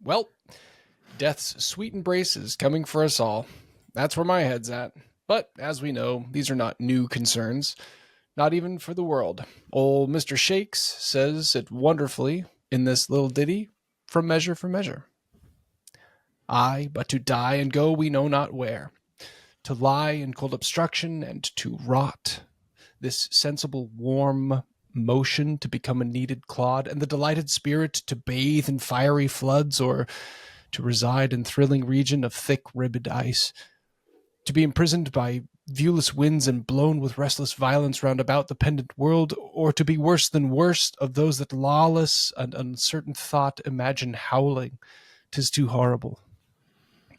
Well, death's sweet embrace is coming for us all. That's where my head's at. But as we know, these are not new concerns, not even for the world. Old Mr. Shakes says it wonderfully in this little ditty from Measure for Measure. Aye, but to die and go we know not where, to lie in cold obstruction and to rot, this sensible warm motion to become a kneaded clod, and the delighted spirit to bathe in fiery floods, or to reside in thrilling region of thick ribbed ice, to be imprisoned by viewless winds and blown with restless violence round about the pendant world, or to be worse than worst of those that lawless and uncertain thought imagine howling. 'Tis too horrible.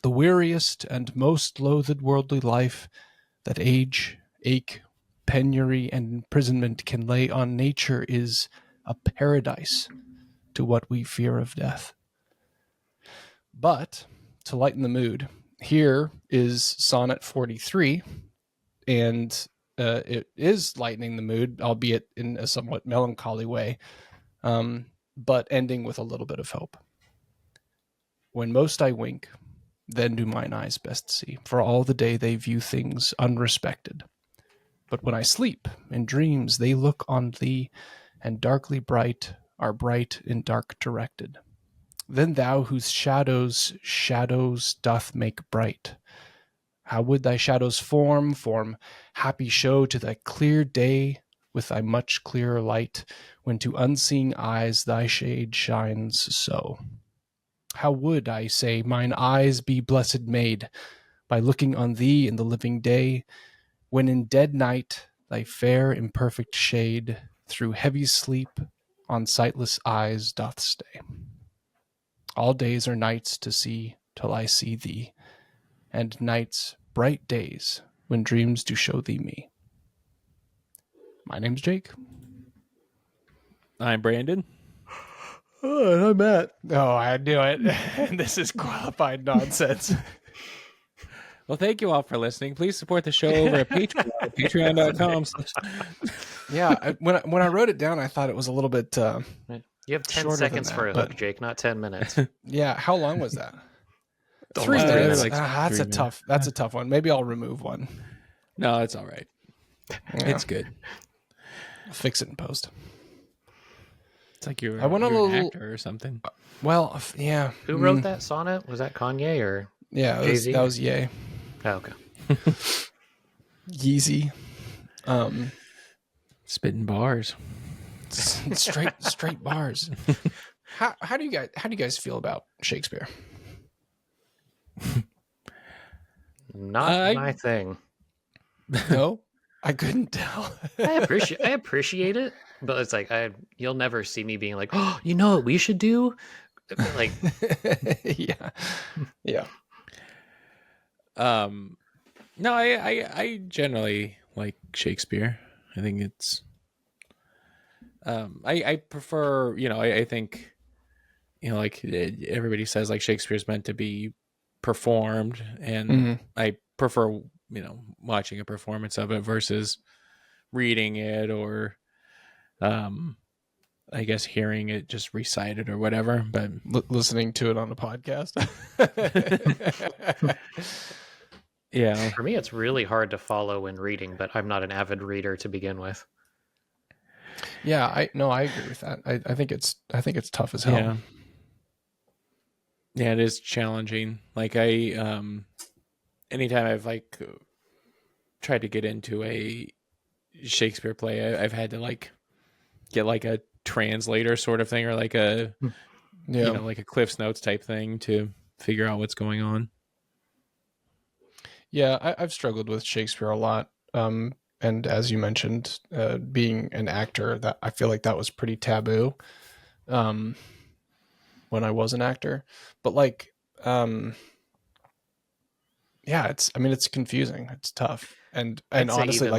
The weariest and most loathed worldly life that age, ache, penury, and imprisonment can lay on nature is a paradise to what we fear of death. But to lighten the mood, here is Sonnet 43, and it is lightening the mood, albeit in a somewhat melancholy way, but ending with a little bit of hope. When most I wink, then do mine eyes best see, for all the day they view things unrespected. But when I sleep, in dreams they look on thee, and darkly bright are bright in dark directed. Then thou whose shadows doth make bright, how would thy shadows form happy show to thy clear day with thy much clearer light, when to unseeing eyes thy shade shines so. How would, I say, mine eyes be blessed made by looking on thee in the living day, when in dead night thy fair imperfect shade through heavy sleep on sightless eyes doth stay. All days are nights to see till I see thee, and nights bright days when dreams do show thee me. My name's Jake. I'm Brandon. Oh, and I'm Matt. Oh, I knew it. This is qualified nonsense. Well, thank you all for listening. Please support the show over at Patreon, patreon.com. Yeah, when I wrote it down, I thought it was a little bit You have 10 shorter seconds than for a that, hook, but- Jake, not 10 minutes. yeah. How long was that? Almost 3 3 minutes. minutes. That's a tough. That's a tough one. Maybe I'll remove one. No, it's all right. Yeah. It's good. I'll fix it in post. It's like you're I went a an little- actor or something. Well, yeah. Who wrote that sonnet? Was that Kanye or Yeah, Jay-Z? that was Ye. Oh, okay. Yeezy. Spitting bars. straight bars. How do you guys feel about Shakespeare? Not my thing. No, I couldn't tell. I appreciate it, but it's like you'll never see me being like, "Oh, you know what we should do?" Like, yeah. No, I generally like Shakespeare. I think it's I prefer, I think, like everybody says, like Shakespeare's meant to be performed, and I prefer, watching a performance of it versus reading it, or I guess hearing it just recited or whatever, but Listening to it on a podcast. yeah. for me, it's really hard to follow when reading, but I'm not an avid reader to begin with. Yeah, I agree with that. I think it's tough as hell. Yeah. Yeah, it is challenging. Like anytime I've tried to get into a Shakespeare play, I've had to get a translator sort of thing, or like a like a Cliff's Notes type thing to figure out what's going on. Yeah, I've struggled with Shakespeare a lot. And as you mentioned, being an actor, that I feel like that was pretty taboo when I was an actor. But it's confusing. It's tough. And honestly,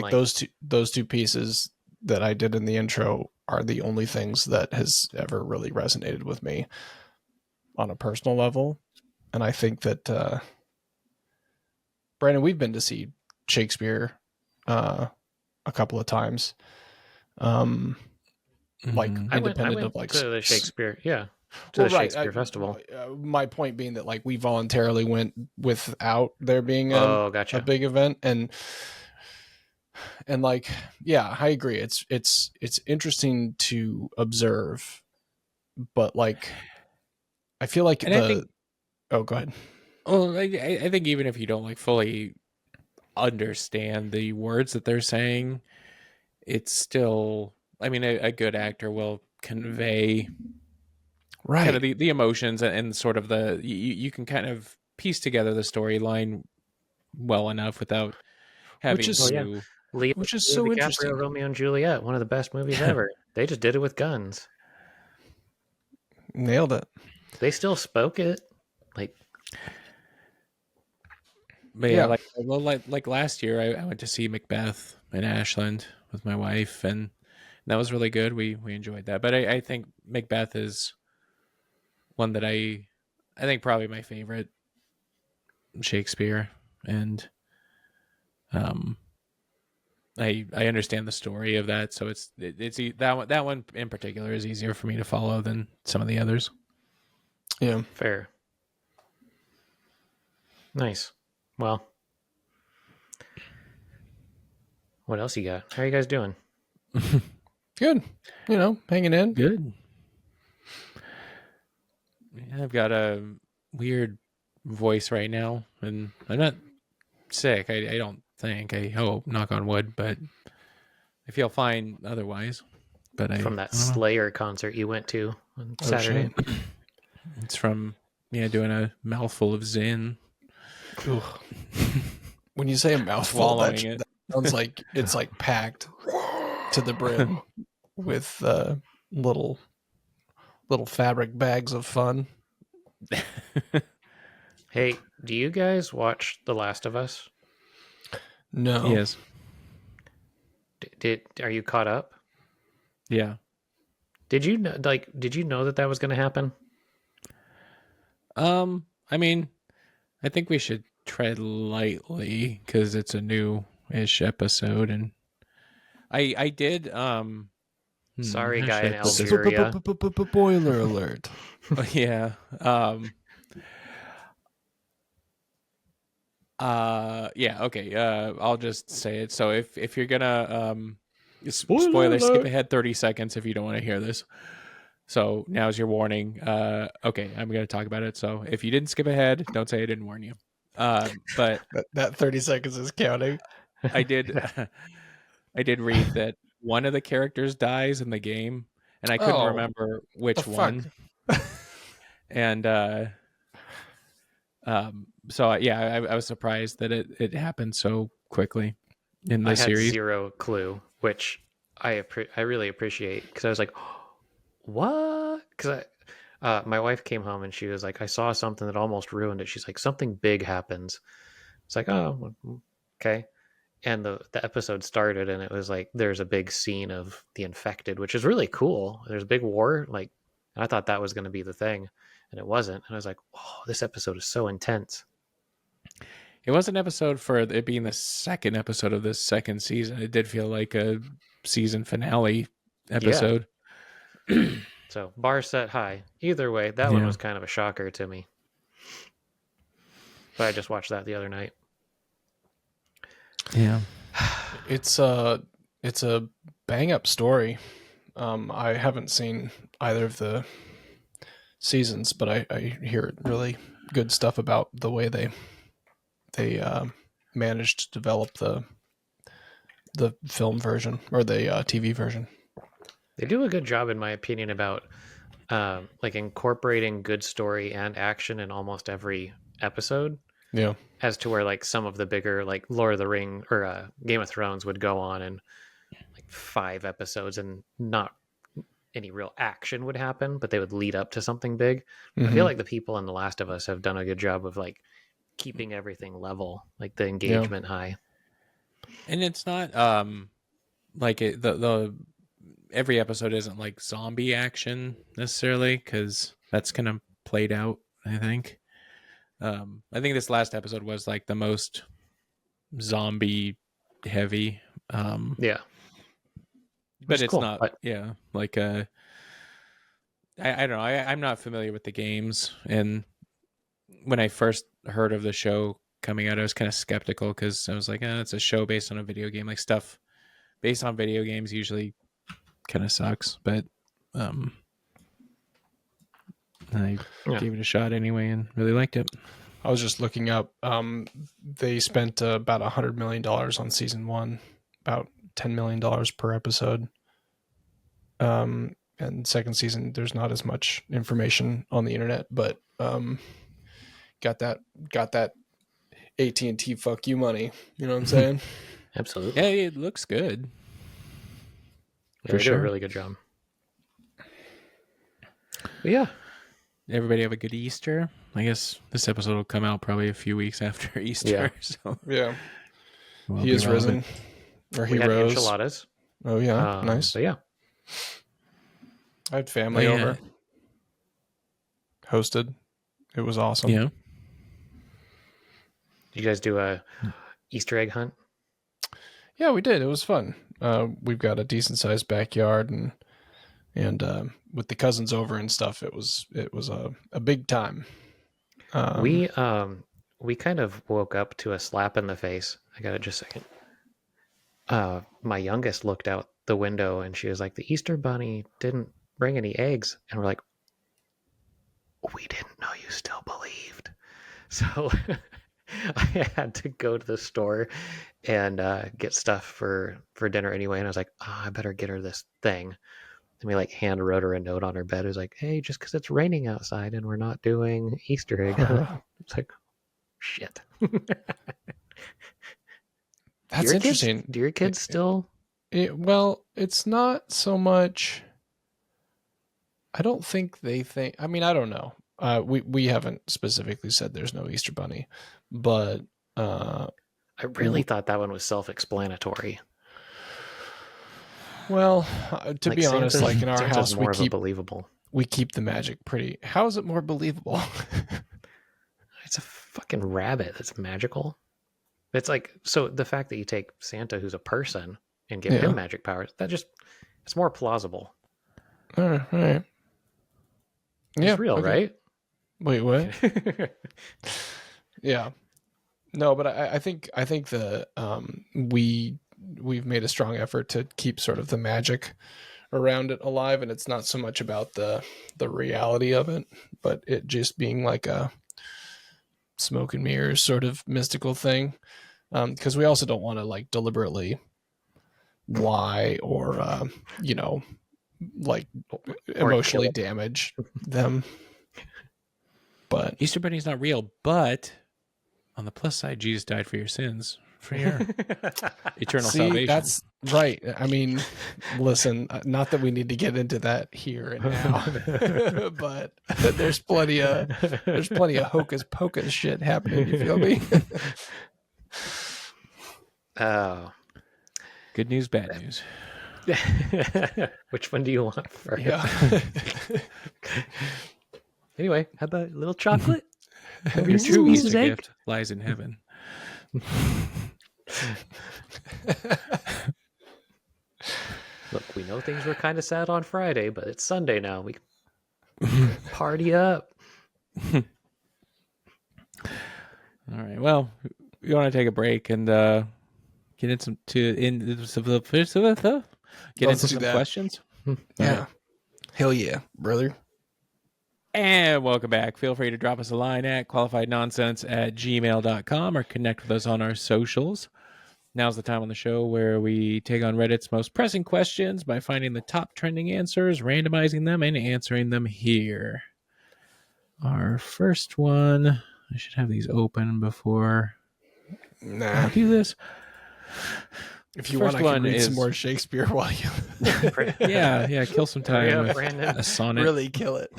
those two pieces that I did in the intro are the only things that has ever really resonated with me on a personal level. And I think that Brandon, we've been to see Shakespeare a couple of times. I went to the Shakespeare. Yeah. to the right. Shakespeare Festival. My point being that like we voluntarily went without there being Oh, a gotcha. big event, and like, yeah, I agree. It's interesting to observe, but like, I feel like And I think, oh, go ahead. well, I think even if you don't like fully understand the words that they're saying, it's still, I mean, a good actor will convey kind of Right. the emotions and sort of you can kind of piece together the storyline well enough without Which having Oh is yeah, to. Leo, which is Leo so DiCaprio, interesting. Romeo and Juliet, one of the best movies ever. They just did it with guns. Nailed it. They still spoke it. Like, But yeah, Yeah. like last year, I went to see Macbeth in Ashland with my wife, and that was really good. We enjoyed that. But I think Macbeth is one that I think probably my favorite Shakespeare, and um I understand the story of that, so that one in particular is easier for me to follow than some of the others. Yeah. fair. Nice. Well, what else you got? How are you guys doing? Good. You know, hanging in. Good. Yeah, I've got a weird voice right now, and I'm not sick. I don't think. I hope, knock on wood, but I feel fine otherwise. But I From that don't know. Slayer concert you went to on Oh Saturday. shit. It's from doing a mouthful of Zin, Ugh. When you say a mouthful, swallowing it. that sounds like it's like packed to the brim with little fabric bags of fun. Hey, do you guys watch The Last of Us? No. Yes. Are you caught up? Yeah. Did you know, did you know that that was going to happen? I mean, I think we should tread lightly because it's a new-ish episode, and I did Sorry, how guy should I in put this? Algeria. Boiler alert. Yeah. Yeah, okay. I'll just say it. So if you're gonna spoiler, skip alert. ahead 30 seconds if you don't want to hear this. So now's your warning. Okay, I'm gonna talk about it. So if you didn't skip ahead, don't say I didn't warn you. But That 30 seconds is counting. I did I did read that one of the characters dies in the game, and I couldn't Oh, remember the which fuck. one. And so yeah, I was surprised that it happened so quickly in I the had series. zero clue, which I really appreciate because I was like, what? Because my wife came home and she was like, I saw something that almost ruined it. She's like, something big happens. It's like, oh, okay. And the episode started and it was like there's a big scene of the infected, which is really cool. There's a big war. Like I thought that was going to be the thing, and it wasn't. And I was like, oh, this episode is so intense. It was an episode for it being the second episode of this second season. It did feel like a season finale Yeah. episode. So bar set high. Either way, that one Yeah. was kind of a shocker to me. But I just watched that the other night. Yeah. It's a bang up story. I haven't seen either of the seasons, but I hear really good stuff about the way they managed to develop the film version or the TV version. They do a good job, in my opinion, about like incorporating good story and action in almost every episode. Yeah. As to where like some of the bigger like Lord of the Ring or Game of Thrones would go on and like 5 episodes and not any real action would happen, but they would lead up to something big. I feel like the people in The Last of Us have done a good job of like keeping everything level, like the engagement high. And it's not like the every episode isn't like zombie action necessarily, because that's kind of played out, I think. I think this last episode was like the most zombie heavy. Yeah, But it's it's cool. not, But yeah, like I don't know. I'm not familiar with the games, and when I first heard of the show coming out, I was kind of skeptical because I was like, it's a show based on a video game. Like stuff based on video games usually kind of sucks, but I gave it a shot anyway and really liked it. I was just looking up. They spent about $100 million on season 1, about $10 million per episode. And second season, there's not as much information on the internet, but got that AT&T fuck you money. You know what I'm saying? Absolutely. Yeah, it looks good. Yeah, they do a really good job. But yeah. Everybody have a good Easter. I guess this episode will come out probably a few weeks after Easter. Yeah. So Yeah. He is risen. Or he we had rose. enchiladas. Oh, yeah. Nice. So yeah. I had family over. Hosted. It was awesome. Yeah. Did you guys do a Easter egg hunt? Yeah, we did. It was fun. We've got a decent sized backyard, and with the cousins over and stuff, it was a big time. We kind of woke up to a slap in the face. I got it just a second. My youngest looked out the window and she was like, "The Easter bunny didn't bring any eggs," and we're like, "We didn't know you still believed." So I had to go to the store and get stuff for dinner anyway, and I was like, I better get her this thing. And we like hand wrote her a note on her bed. It was like, "Hey, just because it's raining outside and we're not doing Easter egg hunt." It's like, shit. That's interesting. Do your kids still? Well, it's not so much. I don't think they think. I mean, I don't know. We haven't specifically said there's no Easter bunny, but I really thought that one was self-explanatory. Well, to be honest, Santa's, like in our Santa's house, more believable. We keep the magic pretty. How is it more believable? It's a fucking rabbit that's magical. It's like, so the fact that you take Santa, who's a person, and give him magic powers, it's more plausible. All right. It's real, okay. Right? Wait, what? Yeah. No, but I think the we've made a strong effort to keep sort of the magic around it alive, and it's not so much about the reality of it, but it just being like a smoke and mirrors sort of mystical thing. Because we also don't want to like deliberately lie or like emotionally damage them. But Easter Bunny's not real, but on the plus side, Jesus died for your sins, for your eternal salvation. That's right. I mean, listen, not that we need to get into that here and now, but there's plenty of hocus pocus shit happening. You feel me? Oh, good news, bad news. Which one do you want first? Yeah. Anyway, how about a little chocolate? Your true Easter gift lies in heaven. Look, we know things were kind of sad on Friday, but it's Sunday now. We party up. All right. Well, we want to take a break and get into some questions. Yeah. Hell yeah, brother. And welcome back. Feel free to drop us a line at qualifiednonsense@gmail.com or connect with us on our socials. Now's the time on the show where we take on Reddit's most pressing questions by finding the top trending answers, randomizing them, and answering them here. Our first one, I should have these open before I do this. If you want, I can read some more Shakespeare while you... yeah, kill some time with Brandon. a sonnet. Really kill it.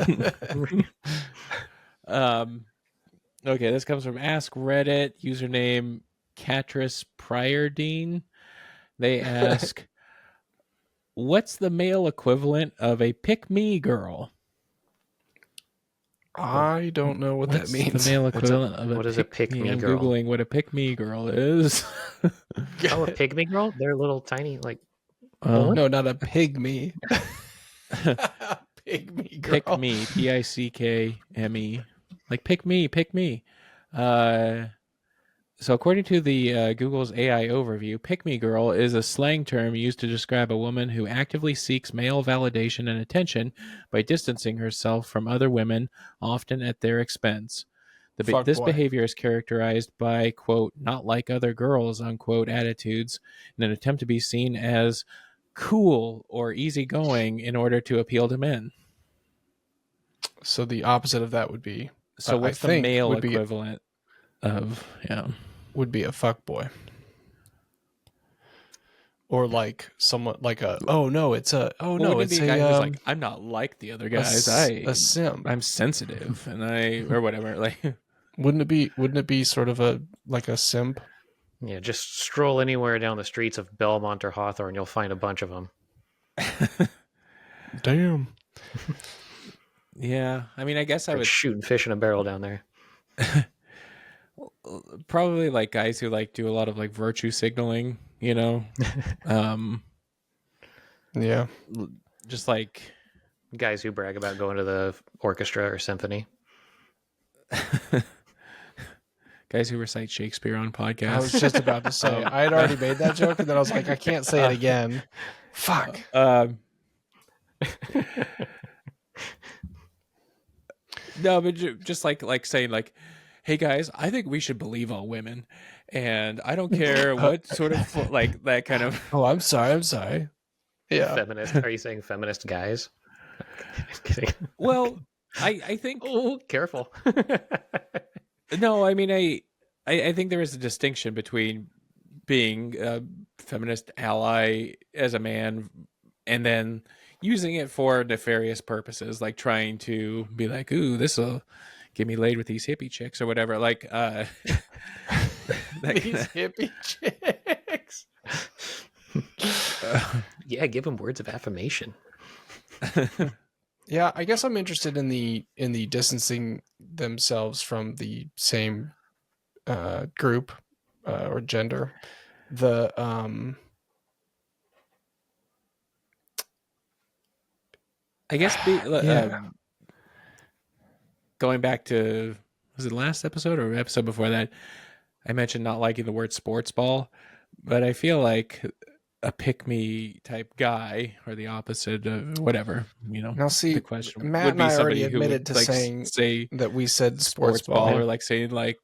Okay, this comes from Ask Reddit, username Catris Priordine. They ask, what's the male equivalent of a pick-me girl? I don't know what that means. The male equivalent of what is a pick-me I'm girl? Googling what a pick-me girl is. Oh, a pygmy girl? They're little tiny, like... No, not a pygmy. Pygmy girl. Pick me, Pickme, like pick me. So according to the Google's AI overview, pick me girl is a slang term used to describe a woman who actively seeks male validation and attention by distancing herself from other women, often at their expense. Fuck This boy. behavior is characterized by, quote, not like other girls, unquote, attitudes in an attempt to be seen as cool or easygoing in order to appeal to men. So the opposite of that would be, So I what's the think, male would be equivalent of, a fuck boy, or like someone like a it's a wouldn't it be a guy who's like, I'm not like the other guys. a simp. I'm sensitive and or whatever. Like, Wouldn't it be sort of a simp? Yeah, just stroll anywhere down the streets of Belmont or Hawthorne, you'll find a bunch of them. Damn. yeah. I mean, I guess I would shooting fish in a barrel down there. probably like guys who like do a lot of like virtue signaling, Yeah. just like Guys who brag about going to the orchestra or symphony. guys who recite Shakespeare on podcasts. I was just about to say, I had already made that joke, and then I was like, I can't say it again. Fuck. No, but just like saying like, hey guys, I think we should believe all women, and I don't care what sort of like that kind of. Oh, I'm sorry. Yeah. Feminist? Are you saying feminist guys? Just kidding. Well, I think. Oh, careful. No, I mean I think there is a distinction between being a feminist ally as a man and then using it for nefarious purposes, like trying to be like, ooh, this will get me laid with these hippie chicks or whatever. Like These hippie chicks. Yeah, give them words of affirmation. Yeah, I guess I'm interested in the distancing themselves from the same group or gender. The I guess going back to, was it last episode or episode before that, I mentioned not liking the word sports ball, but I feel like a pick-me type guy or the opposite of whatever, now see, the question Matt would and be I somebody already who admitted would to like say that we said sports sports ball ball. or like saying like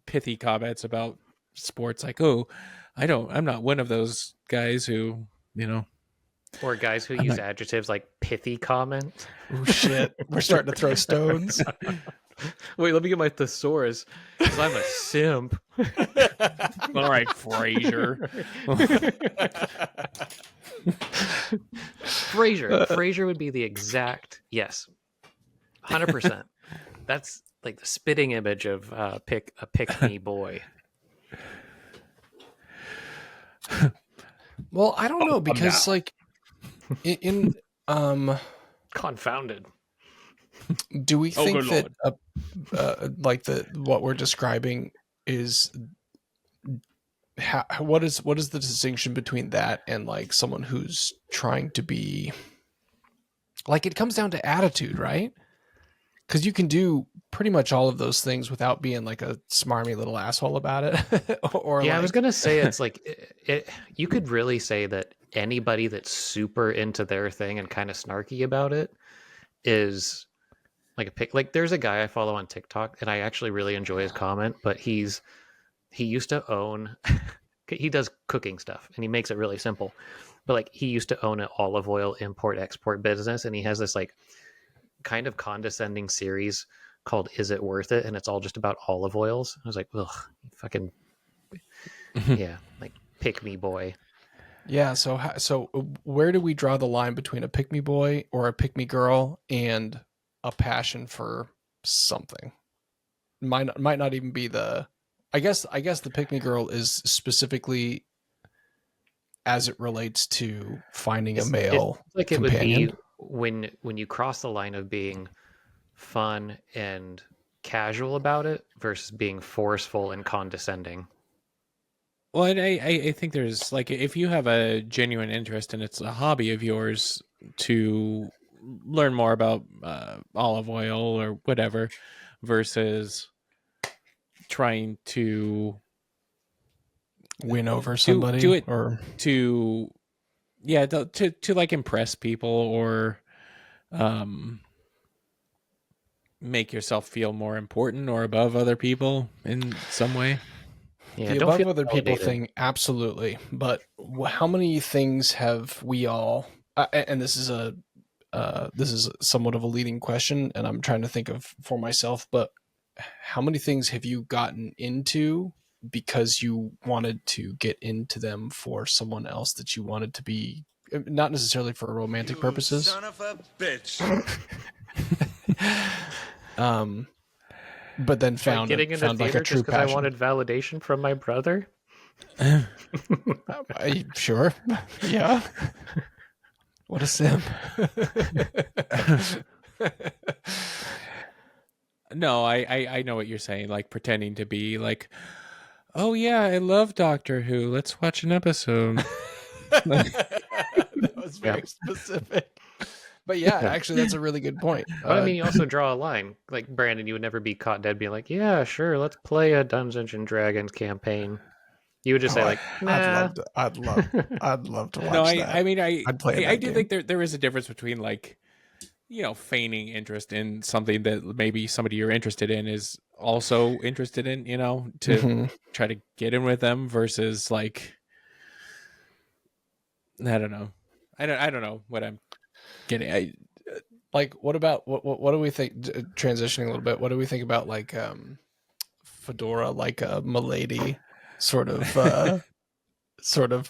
pithy comments about sports, like, oh, I'm not one of those guys who Or guys who use adjectives like pithy comment. Oh shit, we're starting to throw stones. Wait, let me get my thesaurus, because I'm a simp. all right, Fraser. Fraser would be the exact, yes, 100%. That's like the spitting image of pick me boy. Well, I don't know, because like in Confounded. do we think good that like what we're describing is what is the distinction between that and like someone who's trying to be like, it comes down to attitude, right? Because you can do pretty much all of those things without being like a smarmy little asshole about it. Or Yeah, like, I was gonna say it's like you could really say that anybody that's super into their thing and kind of snarky about it is like a pick. Like there's a guy I follow on TikTok and I actually really enjoy his comment, but he used to own he does cooking stuff and he makes it really simple. But like he used to own an olive oil import export business, and he has this like kind of condescending series called Is It Worth It? And it's all just about olive oils. I was like, ugh, fucking yeah, like pick me boy. yeah. So where do we draw the line between a pick me boy or a pick me girl and a passion for something? Might not even be the. I guess the pick me girl is specifically as it relates to finding a male like it companion. would be when you cross the line of being fun and casual about it versus being forceful and condescending. Well, and I think there's like, if you have a genuine interest and it's a hobby of yours to learn more about olive oil or whatever, versus trying to win over do somebody it or to like impress people or make yourself feel more important or above other people in some way. Yeah, the don't above feel other people validated. thing, absolutely. But how many things have we all? And this is somewhat of a leading question, and I'm trying to think of for myself. But how many things have you gotten into because you wanted to get into them for someone else that you wanted to be, not necessarily for romantic purposes? Son of a bitch. But then Like found getting into found like a theater true just because I passion. wanted validation from my brother. Sure, yeah. What a simp. No, I know what you're saying. Like pretending to be like, oh yeah, I love Doctor Who. Let's watch an episode. That was very specific. But yeah, actually, that's a really good point. But I mean, you also draw a line. Like Brandon, you would never be caught dead being like, "Yeah, sure, let's play a Dungeons and Dragons campaign." You would just say like, "Nah." I'd love to watch No, that. I mean, I'd play in I that do game. think there is a difference between like, feigning interest in something that maybe somebody you're interested in is also interested in, to Mhm. try to get in with them versus like, I don't know. I don't know what I'm getting. Like, what about what do we think? Transitioning a little bit, what do we think about like Fedora, like a milady sort of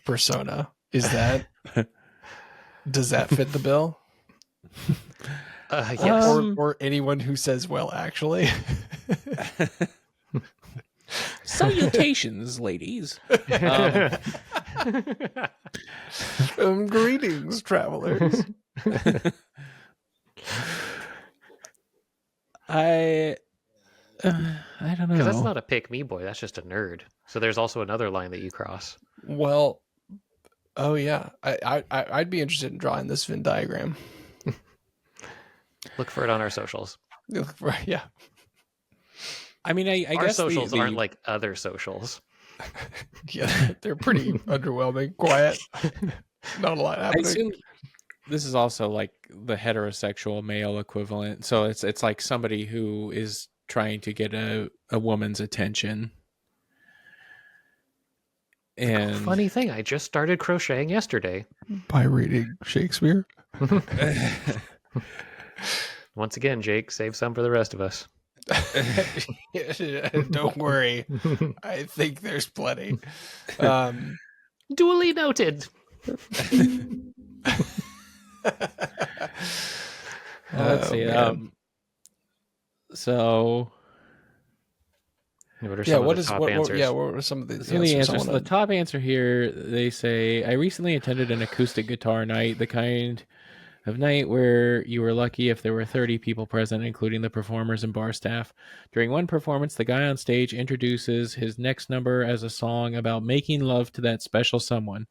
persona? Is that does that fit the bill? Yes. Or anyone who says, "Well, actually." Salutations, ladies. Greetings, travelers. I don't know. Because that's not a pick me boy. That's just a nerd. So there's also another line that you cross. Well, oh yeah, I'd be interested in drawing this Venn diagram. Look for it on our socials. Yeah. I mean, I Our guess socials aren't like other socials. Yeah, they're pretty underwhelming, quiet. Not a lot I happening. assume this is also like the heterosexual male equivalent. So it's like somebody who is trying to get a woman's attention. And Funny thing, I just started crocheting yesterday. By reading Shakespeare. Once again, Jake, save some for the rest of us. Don't worry. I think there's plenty. Duly noted. let's see. So What are yeah, some what of the is top what answers? yeah, what were some of the some of the answers? answers. So the top answer here, they say, I recently attended an acoustic guitar night, the kind of night where you were lucky if there were 30 people present, including the performers and bar staff. During one performance, the guy on stage introduces his next number as a song about making love to that special someone.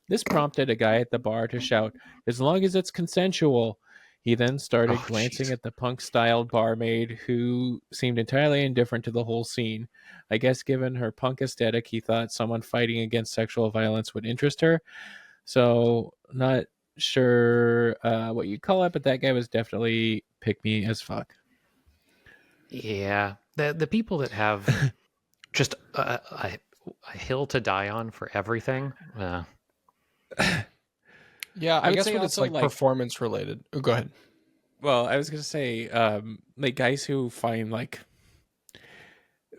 This prompted a guy at the bar to shout, "As long as it's consensual." He then started glancing at the punk-styled barmaid, who seemed entirely indifferent to the whole scene. I guess given her punk aesthetic, he thought someone fighting against sexual violence would interest her. So, not sure what you'd call it, but that guy was definitely pick me as fuck. Yeah, the people that have just a hill to die on for everything. Yeah, I would guess say when it's also, like performance related. Oh, go ahead. Well, I was gonna say, like guys who find like,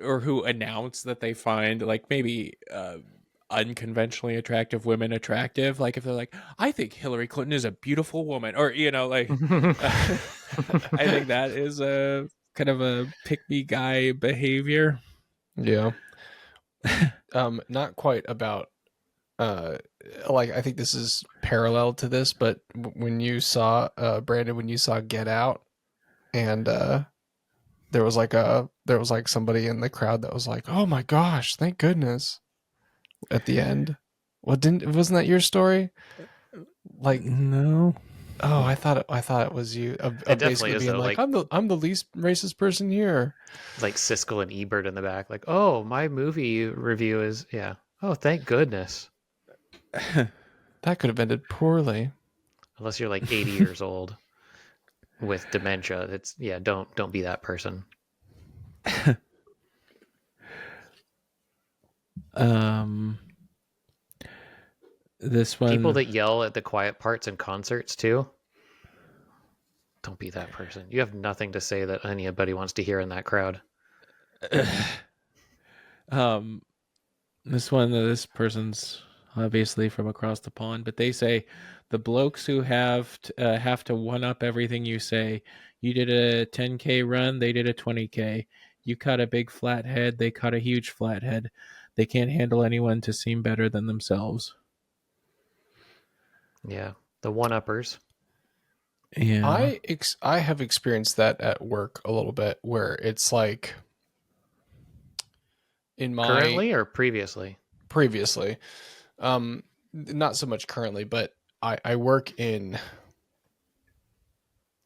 or who announce that they find like maybe unconventionally attractive women attractive. Like if they're like, I think Hillary Clinton is a beautiful woman, or like, I think that is a kind of a pick me guy behavior. Yeah. Not quite about like I think this is parallel to this, but when you saw Brandon, when you saw Get Out, and there was like somebody in the crowd that was like, "Oh my gosh, thank goodness!" At the end, wasn't that your story? Like, No, Oh, I thought it was you. It definitely Basically is being though. like, Like I'm the least racist person here. Siskel and Ebert in the back. Like, oh, my movie review is yeah. Oh, thank goodness. That could have ended poorly. Unless you're like 80 years old with dementia, it's yeah. Don't be that person. um, this People one, that yell at the quiet parts in concerts too. Don't be that person. You have nothing to say that anybody wants to hear in that crowd. um, this person's obviously from across the pond, but they say the blokes who have to one up everything you say. You did a 10K run, they did a 20K. You caught a big flat head, they caught a huge flat head. They can't handle anyone to seem better than themselves. Yeah, the one-uppers. Yeah. I have experienced that at work a little bit, where it's like in my Currently or previously? previously, not so much currently, but I work in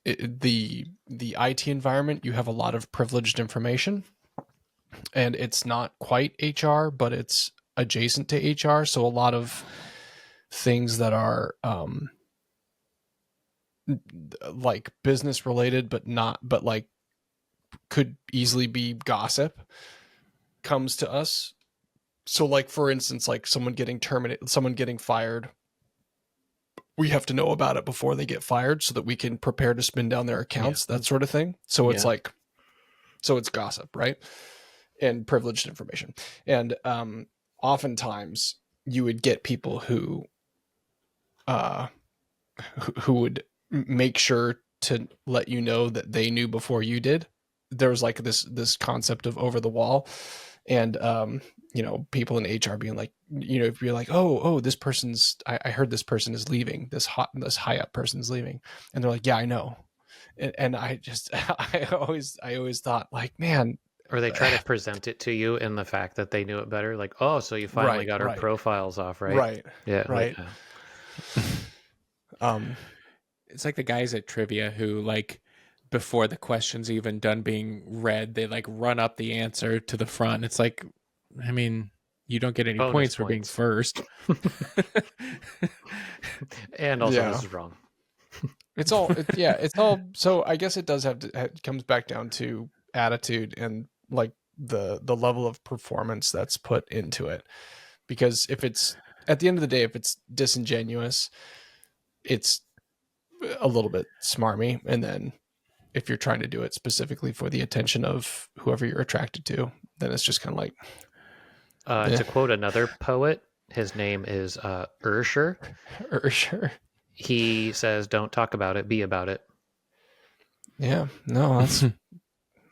the IT environment. You have a lot of privileged information, and it's not quite HR, but it's adjacent to HR. So a lot of things that are like business related, but like could easily be gossip comes to us. So like, for instance, like someone getting terminated, someone getting fired, we have to know about it before they get fired so that we can prepare to spin down their accounts, that sort of thing. So it's like, so it's gossip, right? And privileged information. And oftentimes you would get people who would make sure to let you know that they knew before you did. There was like this concept of over the wall, and people in HR being like, if you're like, oh, this person's, I heard this person is leaving, this high up person's leaving, and they're like, yeah, I know, and I just I always thought like, man. Or they try to present it to you in the fact that they knew it better. Like, oh, so you finally got our profiles off, right? Right. Yeah. Right. It's like the guys at trivia who, like, before the question's even done being read, they like run up the answer to the front. It's like, I mean, you don't get any Bonus points for being first. And also, this is wrong. It's all it's all. So I guess it does it comes back down to attitude and like the level of performance that's put into it. Because if it's, at the end of the day, if it's disingenuous, it's a little bit smarmy. And then if you're trying to do it specifically for the attention of whoever you're attracted to, then it's just kind of like, To quote another poet, his name is Ursher. Ursher. He says, "Don't talk about it, be about it." Yeah, no,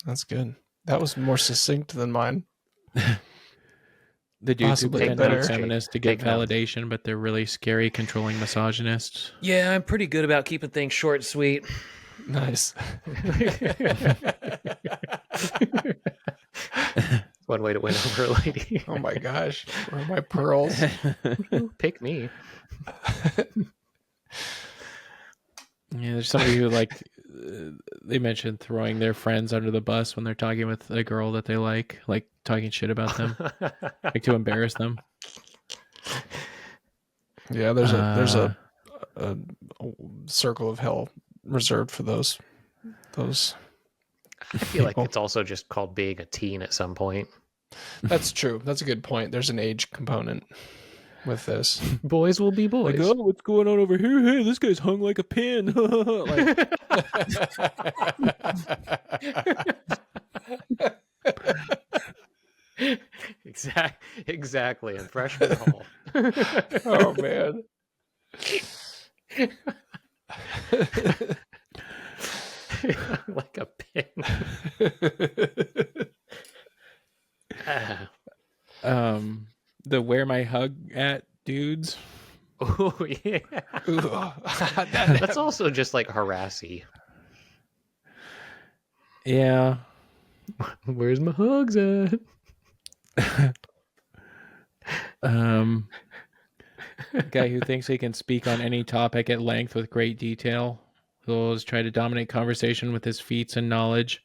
that's good. That was more succinct than mine. The dudes who pretend to be feminists to get validation, but they're really scary, controlling misogynists. Yeah, I'm pretty good about keeping things short and sweet. Nice. One way to win over a lady. Oh my gosh, where are my pearls? Pick me. Yeah, there's somebody who they mentioned throwing their friends under the bus when they're talking with a girl that they like talking shit about them, like to embarrass them. Yeah, there's a circle of hell reserved for those. I feel like it's also just called being a teen at some point. That's true. That's a good point. There's an age component with this. Boys will be boys. Like, oh, what's going on over here? Hey, this guy's hung like a pin. Exactly. In freshman hall. Oh man. Like a pin. The where my hug at dudes. Oh yeah. That's also just like harassy. Yeah. Where's my hugs at? Guy who thinks he can speak on any topic at length with great detail. He'll always try to dominate conversation with his feats and knowledge.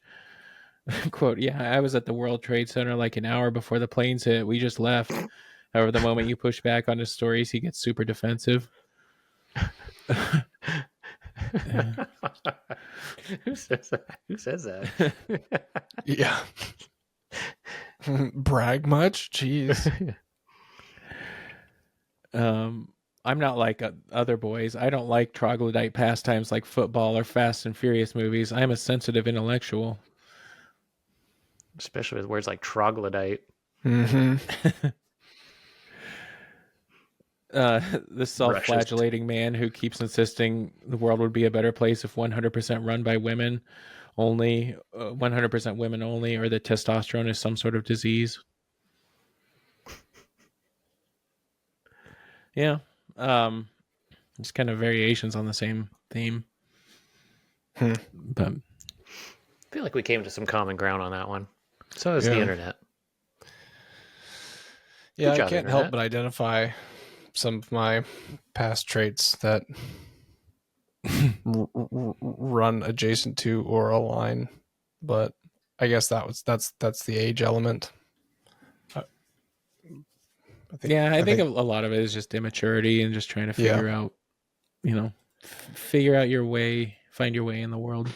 Quote, yeah, I was at the World Trade Center like an hour before the planes hit. We just left. However, the moment you push back on his stories, he gets super defensive. Who says that? Who says that? Yeah. Brag much? Jeez. I'm not like other boys. I don't like troglodyte pastimes like football or Fast and Furious movies. I'm a sensitive intellectual. Especially with words like troglodyte. Mm-hmm. The self-flagellating man who keeps insisting the world would be a better place if 100% run by women only, 100% women only, or that testosterone is some sort of disease. Yeah. Just kind of variations on the same theme. But I feel like we came to some common ground on that one. So is the internet. Yeah, I can't help but identify some of my past traits that run adjacent to or align, but I guess that's the age element. I think a lot of it is just immaturity and just trying to figure out, figure out your way, find your way in the world.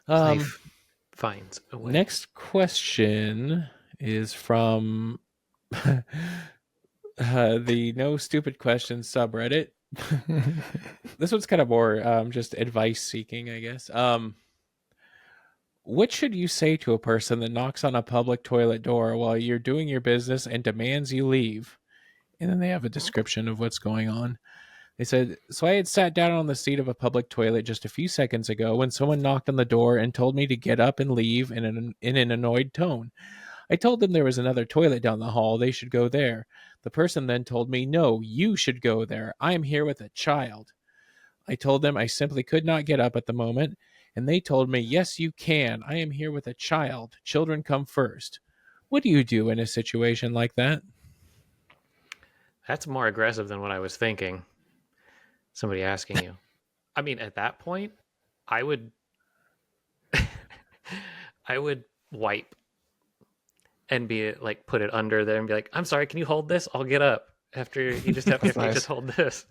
Life finds a way. Next question is from the No Stupid Questions subreddit. This one's kind of more just advice seeking, I guess. What should you say to a person that knocks on a public toilet door while you're doing your business and demands you leave? And then they have a description of what's going on. They said, so I had sat down on the seat of a public toilet just a few seconds ago when someone knocked on the door and told me to get up and leave in an annoyed tone. I told them there was another toilet down the hall. They should go there. The person then told me, no, you should go there. I am here with a child. I told them I simply could not get up at the moment. And they told me, yes, you can. I am here with a child. Children come first. What do you do in a situation like that? That's more aggressive than what I was thinking. Somebody asking you. I mean, at that point, I would wipe and be like, put it under there and be like, I'm sorry, can you hold this? I'll get up after you just have to just hold this.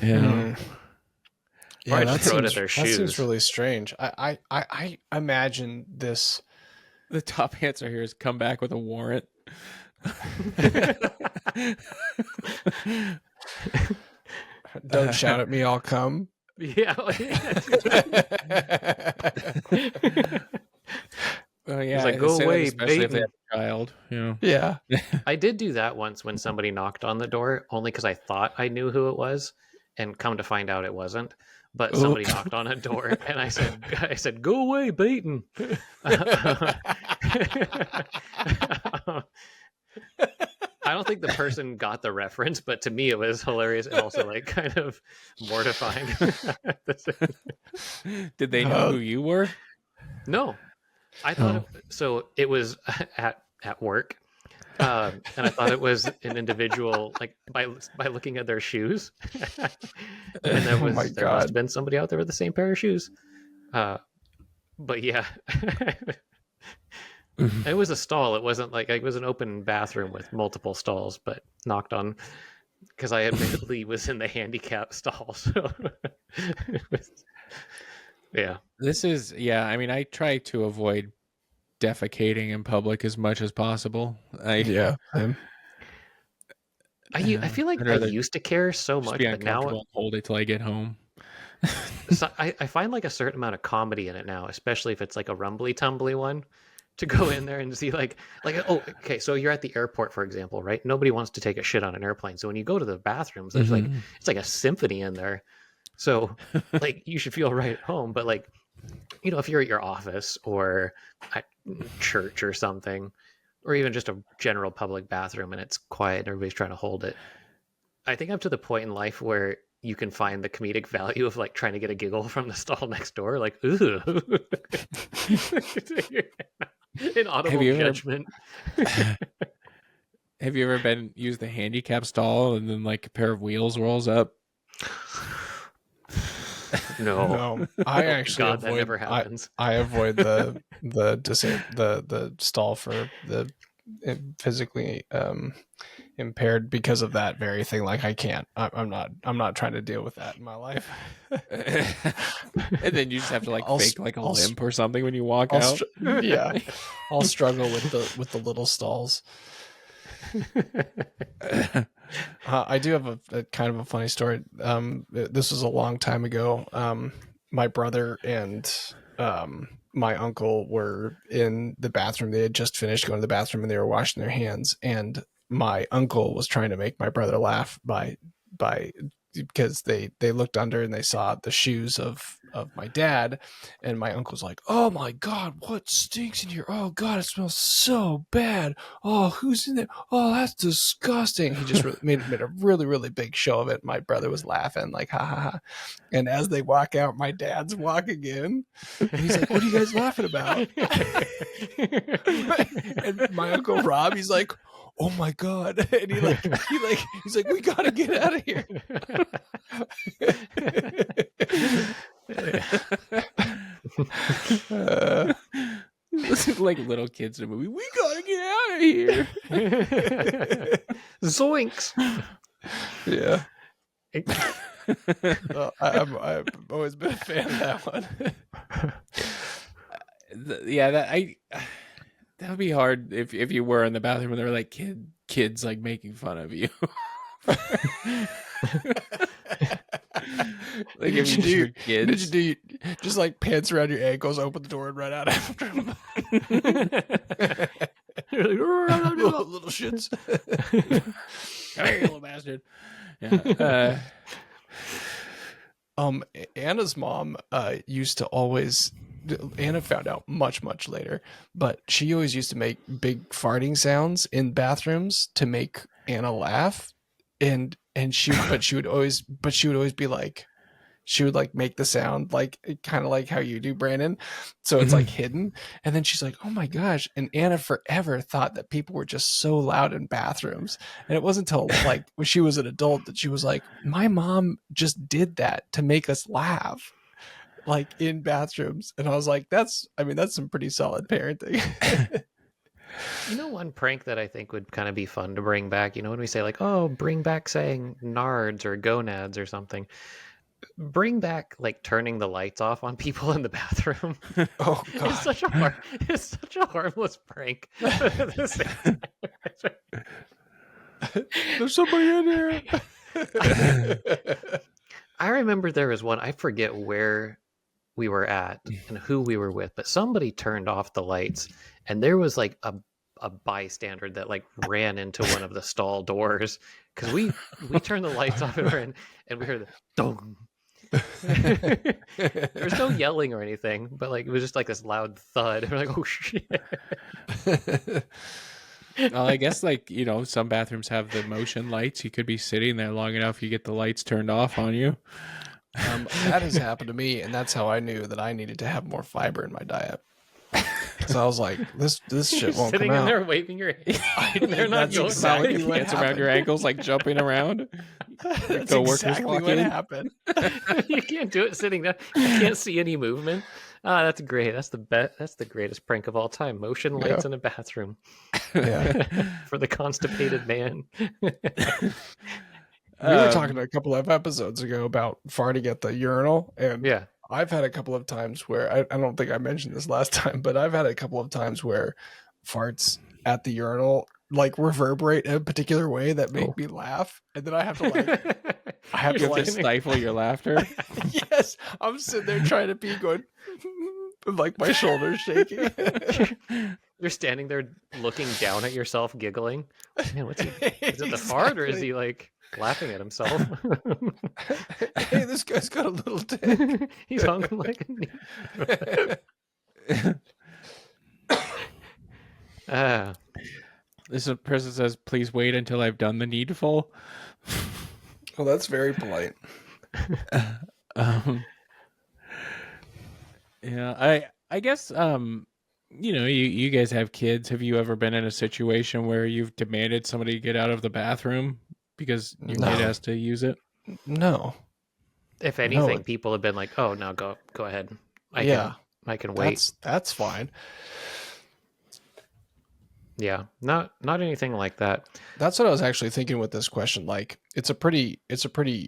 Yeah. Yeah, that seems really strange. I imagine this. The top answer here is come back with a warrant. Don't shout at me, I'll come. Yeah. Well, yeah, like, go away, especially if they have a child. Yeah. I did do that once when somebody knocked on the door, only because I thought I knew who it was, and come to find out it wasn't. But somebody knocked on a door, and I said, "Go away, Baton." I don't think the person got the reference, but to me it was hilarious and also like kind of mortifying. Did they know who you were? No, I thought so. It was at work, and I thought it was an individual, like by looking at their shoes, and there must have been somebody out there with the same pair of shoes. But yeah. It was a stall. It wasn't like it was an open bathroom with multiple stalls, but knocked on because I admittedly was in the handicap stall. So yeah, I mean, I try to avoid defecating in public as much as possible. I feel like I used to care so much, but now hold it till I get home. So I find like a certain amount of comedy in it now, especially if it's like a rumbly tumbly one. To go in there and see like okay, so you're at the airport, for example, right? Nobody wants to take a shit on an airplane, so when you go to the bathrooms, there's like it's like a symphony in there. So like you should feel right at home, but like if you're at your office or at church or something, or even just a general public bathroom and it's quiet and everybody's trying to hold it, I think I'm to the point in life where you can find the comedic value of like trying to get a giggle from the stall next door, like ooh. Inaudible you ever- judgment. Have you ever used the handicap stall and then like a pair of wheels rolls up? No. No, I actually God, that avoid. never happens. I avoid the stall for the physically impaired because of that very thing. Like I can't. I'm not trying to deal with that in my life. And then you just have to like I'll fake like a I'll limp or something when you walk I'll out. yeah, I'll struggle with the little stalls. I do have a kind of a funny story. This was a long time ago. My brother and my uncle were in the bathroom. They had just finished going to the bathroom and they were washing their hands. And my uncle was trying to make my brother laugh by because they looked under and they saw the shoes of my dad, and my uncle's like, "Oh my god, what stinks in here? Oh god, it smells so bad. Oh, who's in there? Oh, that's disgusting." He just made a really big show of it. My brother was laughing like, ha ha ha. And as they walk out, my dad's walking in and he's like, "What are you guys laughing about?" And my uncle Rob, he's like, "Oh my god." And he's like, "We gotta get out of here." Like little kids in a movie. We gotta get out of here. Zoinks. Yeah. I've always been a fan of that one. That would be hard if you were in the bathroom and there were like kids like making fun of you. Like if you do kids, did you do just like pants around your ankles, open the door and run out after them? little shits. Come here, you little bastard. Yeah. Anna's mom used to always. Anna found out much later, but she always used to make big farting sounds in bathrooms to make Anna laugh, and she would always be like, she would like make the sound like kind of like how you do, Brandon, so it's like hidden, and then she's like, "Oh my gosh." And Anna forever thought that people were just so loud in bathrooms, and it wasn't until like when she was an adult that she was like, "My mom just did that to make us laugh, like in bathrooms." And I was like, that's some pretty solid parenting. You know, one prank that I think would kind of be fun to bring back, you know, when we say like, "Oh, bring back saying nards or gonads or something," bring back like turning the lights off on people in the bathroom. Oh god. It's such a harmless prank. At the same time. There's somebody in here. I remember there was one, I forget where we were at and who we were with, but somebody turned off the lights and there was like a bystander that like ran into one of the stall doors because we turned the lights off and we heard the dong. There's no yelling or anything, but like it was just like this loud thud. We're like, "Oh shit." Well, I guess like, you know, some bathrooms have the motion lights. You could be sitting there long enough, you get the lights turned off on you. That has happened to me, and that's how I knew that I needed to have more fiber in my diet. So I was like, this shit won't Sitting come in out. there waving your hand. They're not That's going exactly Like what pants around happened. your ankles, like jumping around. That's coworkers exactly walk what in. happened. You can't do it sitting down. You can't see any movement. Ah, that's great. That's the greatest prank of all time. Motion lights in a bathroom. Yeah. For the constipated man. We were talking a couple of episodes ago about farting at the urinal, and Yeah. I've had a couple of times where I don't think I mentioned this last time, but I've had a couple of times where farts at the urinal like reverberate in a particular way that make me laugh, and then I have to like You have to stifle your laughter. yes, I'm sitting there trying to pee, going like my shoulders shaking. You're standing there looking down at yourself, giggling. Man, what's he? Is it the fart, or is he like laughing at himself? Hey, this guy's got a little dick. He's hung like a This person says, "Please wait until I've done the needful." Well, that's very polite. Yeah, I guess you guys have kids. Have you ever been in a situation where you've demanded somebody get out of the bathroom because your No. kid has to use it? No. If No, anything, people have been like, "Oh no, go ahead. I can wait." That's fine. Yeah, not anything like that. That's what I was actually thinking with this question. Like, it's a pretty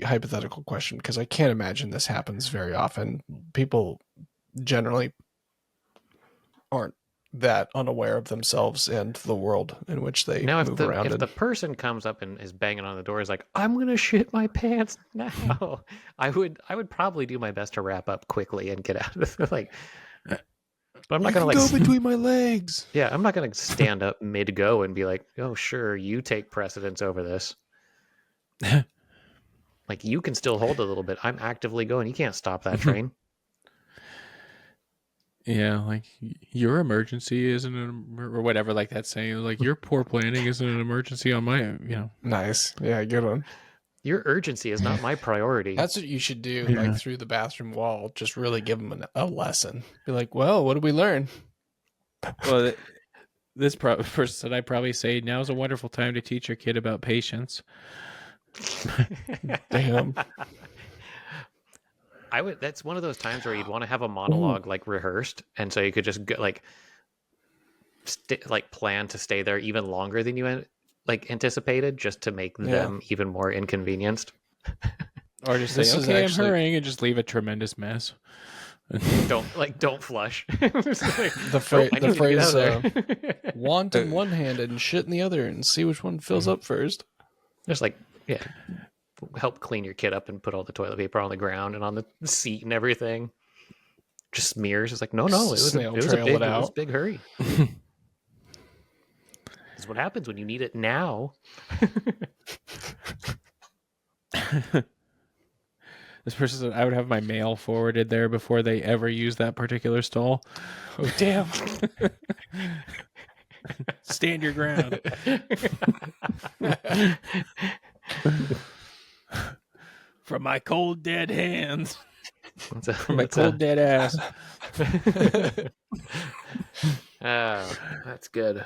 hypothetical question because I can't imagine this happens very often. People generally aren't that unaware of themselves and the world in which they Now, move around. if the person comes up and is banging on the door, is like, "I'm gonna shit my pants now," I would probably do my best to wrap up quickly and get out of it. Like, but I'm not gonna go between my legs. Yeah, I'm not gonna stand up mid go and be like, "Oh, sure, you take precedence over this." Like, you can still hold a little bit. I'm actively going. You can't stop that train. Yeah, like your emergency isn't or whatever, like that saying, like your poor planning isn't an emergency on my, Nice. Yeah, good one. Your urgency is not my priority. That's what you should do. Like through the bathroom wall, just really give them a lesson. Be like, well, what did we learn? Well, this person, I probably say now's a wonderful time to teach your kid about patience. Damn. That's one of those times where you'd want to have a monologue like rehearsed, and so you could just go, like plan to stay there even longer than you anticipated, just to make them even more inconvenienced. Or just say, "Okay, I'm hurrying," and just leave a tremendous mess. Don't flush. The phrase "want in one hand and shit in the other," and see which one fills up first. Just help clean your kid up and put all the toilet paper on the ground and on the seat and everything. Just smears. It's like, no, it was a big hurry. This is what happens when you need it now. This person said I would have my mail forwarded there before they ever use that particular stall. Oh, damn. Stand your ground. From my cold, dead hands. From my cold, dead ass. Oh, that's good.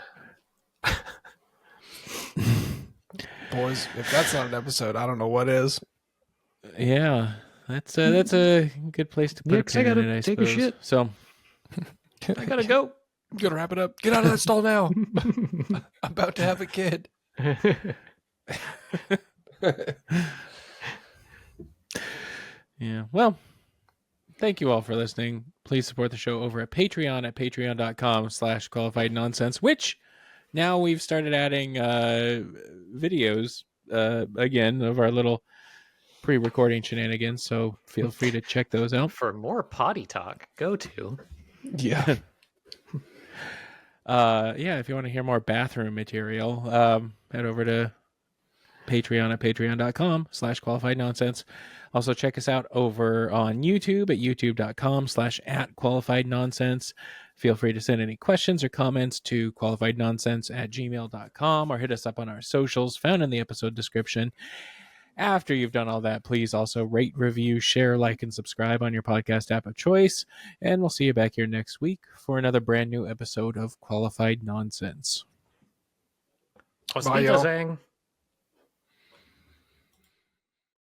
Boys, if that's not an episode, I don't know what is. Yeah, that's a good place to put I gotta take a shit. So I gotta go. I'm gonna wrap it up. Get out of that stall now. I'm about to have a kid. Yeah. Well, thank you all for listening. Please support the show over at Patreon at patreon.com/qualified nonsense, which now we've started adding videos again of our little pre-recording shenanigans. So feel free to check those out. For more potty talk, go to. Yeah. If you want to hear more bathroom material, head over to Patreon at patreon.com/qualified nonsense. Also check us out over on YouTube at youtube.com/@qualified nonsense. Feel free to send any questions or comments to qualifiednonsense@gmail.com or hit us up on our socials found in the episode description. After you've done all that, please also rate, review, share, like, and subscribe on your podcast app of choice. And we'll see you back here next week for another brand new episode of Qualified Nonsense. Bye, y'all.